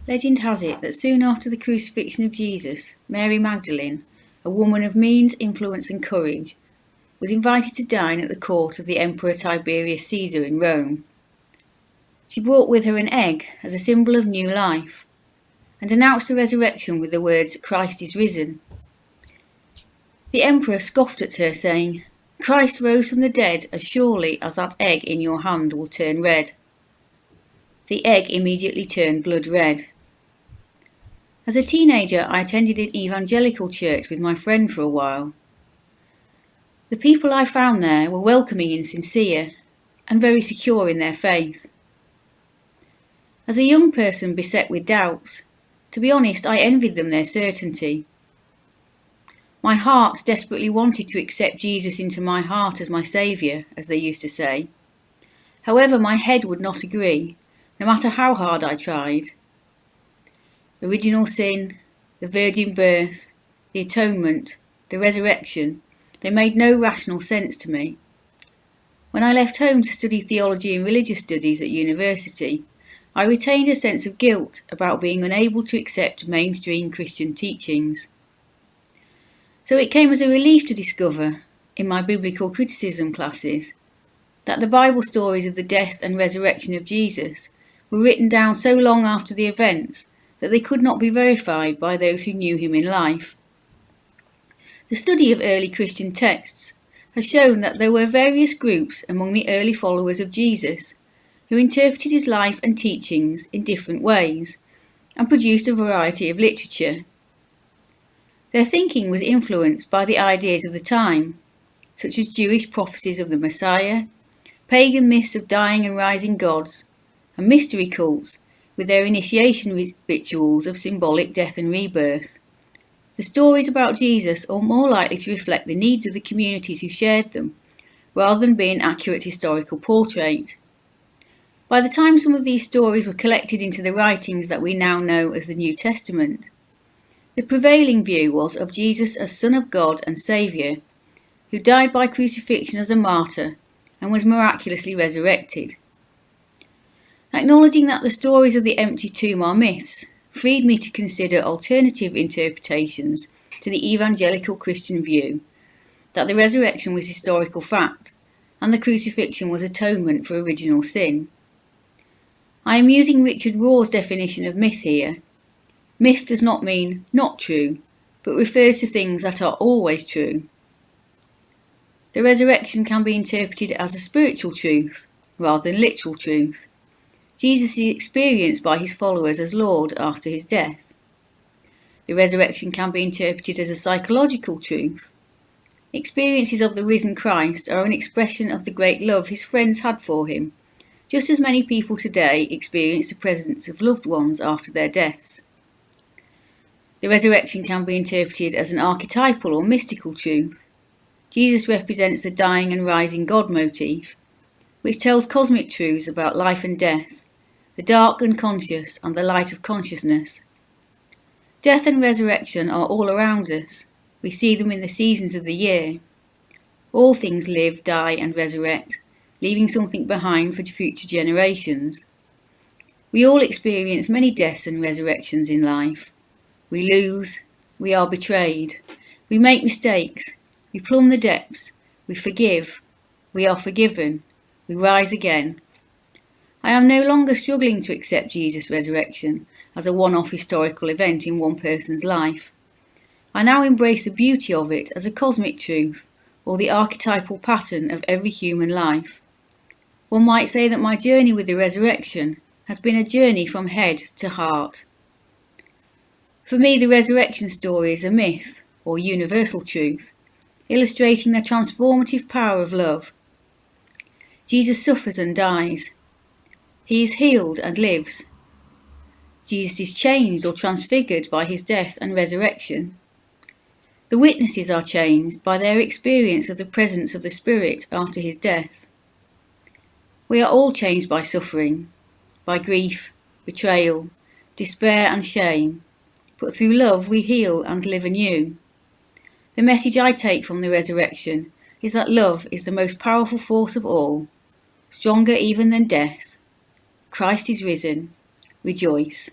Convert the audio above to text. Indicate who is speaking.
Speaker 1: Legend has it that soon after the crucifixion of Jesus, Mary Magdalene, a woman of means, influence and courage, was invited to dine at the court of the Emperor Tiberius Caesar in Rome. She brought with her an egg as a symbol of new life, and announced the resurrection with the words, "Christ is risen." The emperor scoffed at her, saying, "Christ rose from the dead as surely as that egg in your hand will turn red." The egg immediately turned blood red. As a teenager, I attended an evangelical church with my friend for a while. The people I found there were welcoming and sincere, and very secure in their faith. As a young person beset with doubts, to be honest, I envied them their certainty. My heart desperately wanted to accept Jesus into my heart as my saviour, as they used to say. However, my head would not agree, no matter how hard I tried. Original sin, the virgin birth, the atonement, the resurrection, they made no rational sense to me. When I left home to study theology and religious studies at university, I retained a sense of guilt about being unable to accept mainstream Christian teachings. So it came as a relief to discover, in my biblical criticism classes, that the Bible stories of the death and resurrection of Jesus were written down so long after the events that they could not be verified by those who knew him in life. The study of early Christian texts has shown that there were various groups among the early followers of Jesus who interpreted his life and teachings in different ways and produced a variety of literature. Their thinking was influenced by the ideas of the time, such as Jewish prophecies of the Messiah, pagan myths of dying and rising gods, and mystery cults with their initiation rituals of symbolic death and rebirth. The stories about Jesus are more likely to reflect the needs of the communities who shared them, rather than be an accurate historical portrait. By the time some of these stories were collected into the writings that we now know as the New Testament, the prevailing view was of Jesus as Son of God and Saviour, who died by crucifixion as a martyr and was miraculously resurrected. Acknowledging that the stories of the empty tomb are myths freed me to consider alternative interpretations to the evangelical Christian view that the resurrection was historical fact and the crucifixion was atonement for original sin. I am using Richard Rohr's definition of myth here. Myth does not mean not true, but refers to things that are always true. The resurrection can be interpreted as a spiritual truth rather than literal truth. Jesus is experienced by his followers as Lord after his death. The resurrection can be interpreted as a psychological truth. Experiences of the risen Christ are an expression of the great love his friends had for him, just as many people today experience the presence of loved ones after their deaths. The resurrection can be interpreted as an archetypal or mystical truth. Jesus represents the dying and rising God motif, which tells cosmic truths about life and death, the dark unconscious and the light of consciousness. Death and resurrection are all around us. We see them in the seasons of the year. All things live, die and resurrect, leaving something behind for future generations. We all experience many deaths and resurrections in life. We lose, we are betrayed, we make mistakes, we plumb the depths, we forgive, we are forgiven, we rise again. I am no longer struggling to accept Jesus' resurrection as a one-off historical event in one person's life. I now embrace the beauty of it as a cosmic truth, or the archetypal pattern of every human life. One might say that my journey with the resurrection has been a journey from head to heart. For me, the resurrection story is a myth, or universal truth, illustrating the transformative power of love. Jesus suffers and dies. He is healed and lives. Jesus is changed or transfigured by his death and resurrection. The witnesses are changed by their experience of the presence of the Spirit after his death. We are all changed by suffering, by grief, betrayal, despair and shame, but through love we heal and live anew. The message I take from the resurrection is that love is the most powerful force of all, stronger even than death. Christ is risen. Rejoice.